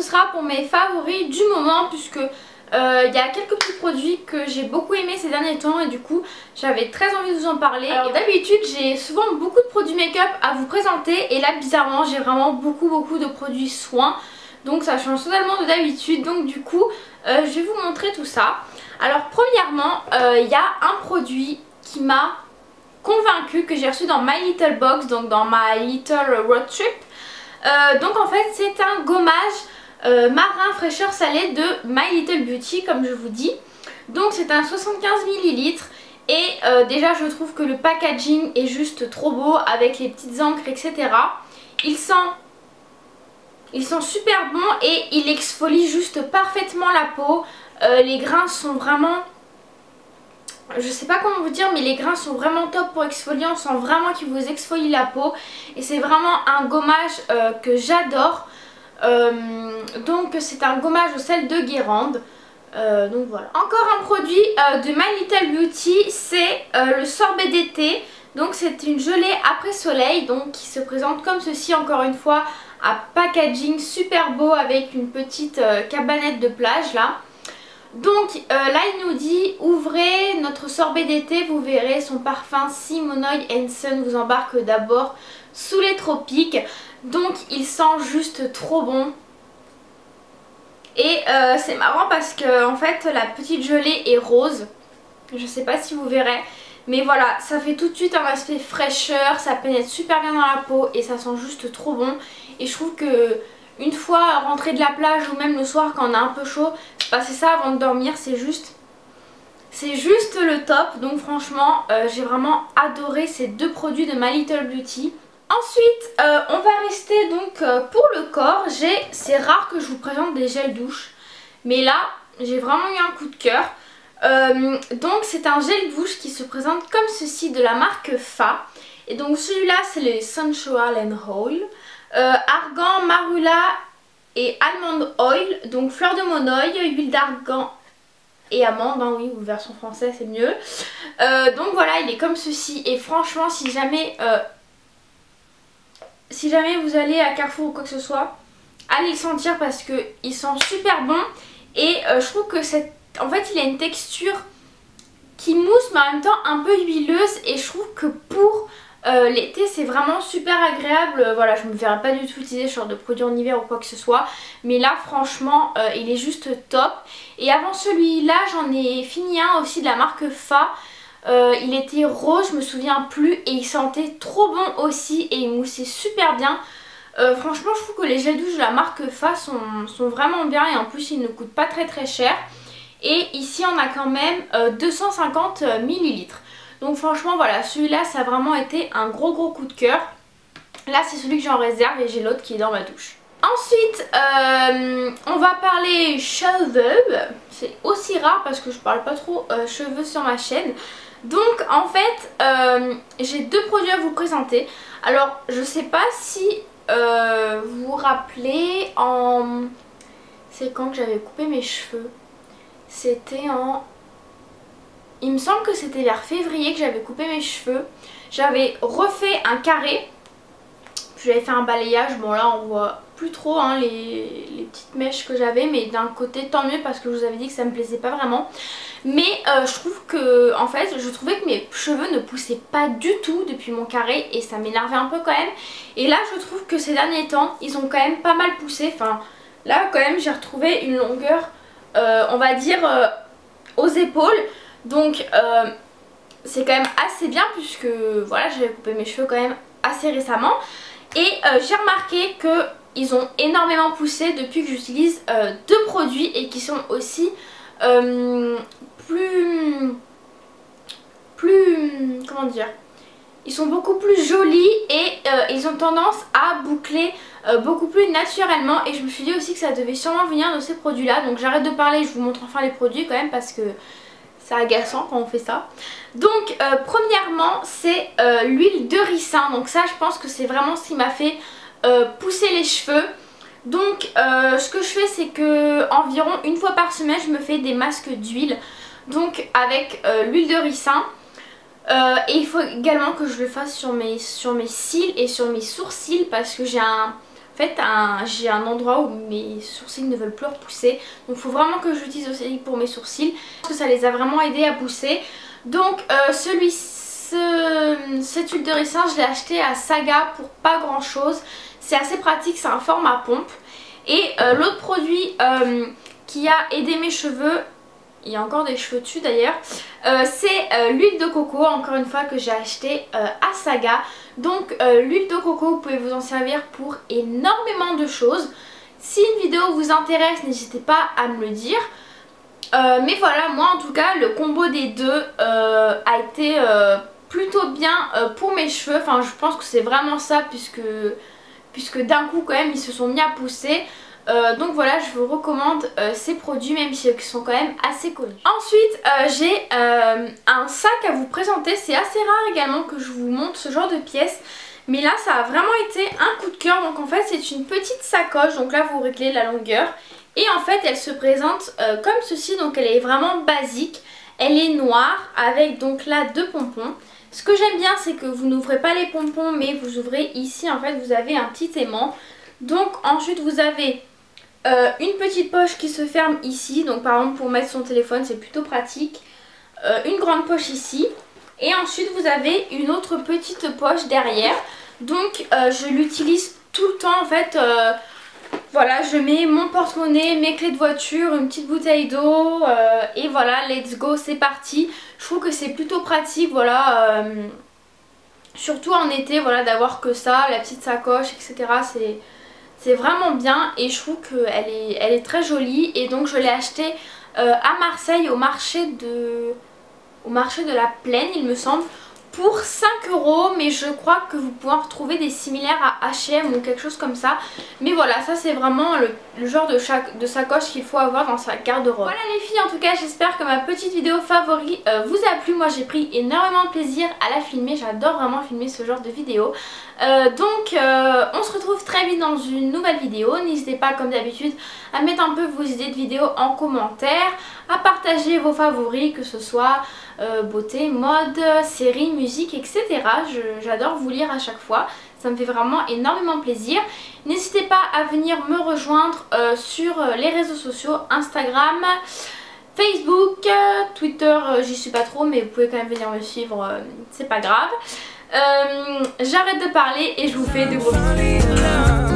sera pour mes favoris du moment, puisque il y a quelques petits produits que j'ai beaucoup aimé ces derniers temps et du coup j'avais très envie de vous en parler. Alors d'habitude j'ai souvent beaucoup de produits make-up à vous présenter et là bizarrement j'ai vraiment beaucoup de produits soins, donc ça change totalement de d'habitude. Donc du coup je vais vous montrer tout ça. Alors premièrement il y a un produit qui m'a convaincue, que j'ai reçu dans My Little Box, donc dans My Little Road Trip. Donc en fait c'est un gommage marin fraîcheur salée de My Little Beauty, comme je vous dis. Donc c'est un 75 ml et déjà je trouve que le packaging est juste trop beau avec les petites encres, etc. Il sent super bon et il exfolie juste parfaitement la peau. Les grains sont vraiment, je sais pas comment vous dire, mais les grains sont vraiment top pour exfolier. On sent vraiment qu'il vous exfolie la peau et c'est vraiment un gommage que j'adore. Donc c'est un gommage au sel de Guérande. Donc voilà. Encore un produit de My Little Beauty, c'est le sorbet d'été. Donc c'est une gelée après soleil, donc qui se présente comme ceci, encore une fois, à packaging super beau avec une petite cabanette de plage là. Donc là il nous dit: ouvrez notre sorbet d'été, vous verrez, son parfum Simonoy Sun vous embarque d'abord sous les tropiques. Donc il sent juste trop bon. Et c'est marrant parce que en fait la petite gelée est rose. Je sais pas si vous verrez, mais voilà, ça fait tout de suite un aspect fraîcheur, ça pénètre super bien dans la peau et ça sent juste trop bon. Et je trouve que une fois rentré de la plage ou même le soir quand on a un peu chaud, passer ça avant de dormir, c'est juste le top. Donc franchement j'ai vraiment adoré ces deux produits de My Little Beauty. Ensuite on va rester donc pour le corps. C'est rare que je vous présente des gels douche, mais là j'ai vraiment eu un coup de cœur. Donc c'est un gel douche qui se présente comme ceci de la marque Fa. Et donc celui-là c'est le Sensual and Oil, argan, marula et almond oil, donc fleur de monoeil, huile d'argan et amande, hein, oui, ou version française c'est mieux. Donc voilà, il est comme ceci et franchement si jamais vous allez à Carrefour ou quoi que ce soit, allez le sentir parce qu'il sent super bon. Et je trouve que en fait il a une texture qui mousse mais en même temps un peu huileuse. Et je trouve que pour l'été c'est vraiment super agréable. Voilà, je ne me verrais pas du tout utiliser ce genre de produit en hiver ou quoi que ce soit. Mais là franchement il est juste top. Et avant celui-là j'en ai fini un aussi de la marque Fa. Il était rose, je me souviens plus, et il sentait trop bon aussi et il moussait super bien. Franchement je trouve que les gels douche de la marque Fa sont vraiment bien et en plus ils ne coûtent pas très cher. Et ici on a quand même 250 ml. Donc franchement voilà, celui-là ça a vraiment été un gros coup de cœur. Là c'est celui que j'en réserve et j'ai l'autre qui est dans ma douche. Ensuite on va parler cheveux. C'est aussi rare parce que je parle pas trop cheveux sur ma chaîne. Donc en fait j'ai deux produits à vous présenter. Alors je sais pas si vous vous rappelez, c'est quand que j'avais coupé mes cheveux. C'était il me semble que c'était vers février que j'avais coupé mes cheveux. J'avais refait un carré. J'avais fait un balayage. Bon là on voit plus trop hein, les petites mèches que j'avais. Mais d'un côté tant mieux parce que je vous avais dit que ça me plaisait pas vraiment. Mais je trouve que en fait je trouvais que mes cheveux ne poussaient pas du tout depuis mon carré. Et ça m'énervait un peu quand même. Et là je trouve que ces derniers temps ils ont quand même pas mal poussé. Enfin là quand même j'ai retrouvé une longueur on va dire aux épaules. Donc c'est quand même assez bien puisque voilà j'avais coupé mes cheveux quand même assez récemment. Et j'ai remarqué qu'ils ont énormément poussé depuis que j'utilise deux produits et qui sont aussi comment dire, ils sont beaucoup plus jolis et ils ont tendance à boucler beaucoup plus naturellement. Et je me suis dit aussi que ça devait sûrement venir de ces produits là. Donc j'arrête de parler, je vous montre enfin les produits quand même parce que c'est agaçant quand on fait ça. Donc premièrement c'est l'huile de ricin. Donc ça je pense que c'est vraiment ce qui m'a fait pousser les cheveux. Donc ce que je fais c'est que environ une fois par semaine je me fais des masques d'huile. Donc avec l'huile de ricin. Et il faut également que je le fasse sur mes cils et sur mes sourcils parce que j'ai un... fait j'ai un endroit où mes sourcils ne veulent plus repousser. Donc il faut vraiment que j'utilise aussi pour mes sourcils. Parce que ça les a vraiment aidés à pousser. Donc cette huile de ricin je l'ai acheté à Saga pour pas grand chose. C'est assez pratique, c'est un format pompe. Et l'autre produit qui a aidé mes cheveux, il y a encore des cheveux dessus d'ailleurs, c'est l'huile de coco, encore une fois, que j'ai acheté à Saga. Donc l'huile de coco, vous pouvez vous en servir pour énormément de choses. Si une vidéo vous intéresse, n'hésitez pas à me le dire. Mais voilà, moi en tout cas le combo des deux a été plutôt bien pour mes cheveux. Enfin je pense que c'est vraiment ça, puisque d'un coup quand même ils se sont mis à pousser. Donc voilà, je vous recommande ces produits, même si ils sont quand même assez connus. Ensuite j'ai un sac à vous présenter. C'est assez rare également que je vous montre ce genre de pièces, mais là ça a vraiment été un coup de cœur. Donc en fait c'est une petite sacoche, donc là vous réglez la longueur. Et en fait elle se présente comme ceci, donc elle est vraiment basique. Elle est noire avec donc là 2 pompons. Ce que j'aime bien, c'est que vous n'ouvrez pas les pompons, mais vous ouvrez ici, en fait vous avez un petit aimant. Donc ensuite vous avez une petite poche qui se ferme ici, donc par exemple pour mettre son téléphone c'est plutôt pratique. Une grande poche ici. Et ensuite vous avez une autre petite poche derrière. Donc je l'utilise tout le temps en fait. Voilà, je mets mon porte-monnaie, mes clés de voiture, une petite bouteille d'eau et voilà, let's go, c'est parti. Je trouve que c'est plutôt pratique, voilà, surtout en été, voilà, d'avoir que ça, la petite sacoche, etc. C'est vraiment bien et je trouve qu'elle est très jolie. Et donc je l'ai achetée à Marseille au marché de la Plaine, il me semble, pour 5 €, mais je crois que vous pouvez en retrouver des similaires à H&M ou quelque chose comme ça. Mais voilà, ça c'est vraiment le genre de sacoche qu'il faut avoir dans sa garde-robe. Voilà les filles, en tout cas j'espère que ma petite vidéo favori vous a plu. Moi j'ai pris énormément de plaisir à la filmer, j'adore vraiment filmer ce genre de vidéo. Donc on se retrouve très vite dans une nouvelle vidéo. N'hésitez pas comme d'habitude à mettre un peu vos idées de vidéos en commentaire, à partager vos favoris, que ce soit beauté, mode, série, musique, etc. J'adore vous lire à chaque fois, ça me fait vraiment énormément plaisir. N'hésitez pas à venir me rejoindre sur les réseaux sociaux, Instagram, Facebook, Twitter, j'y suis pas trop, mais vous pouvez quand même venir me suivre, c'est pas grave. J'arrête de parler et je vous fais de gros bisous.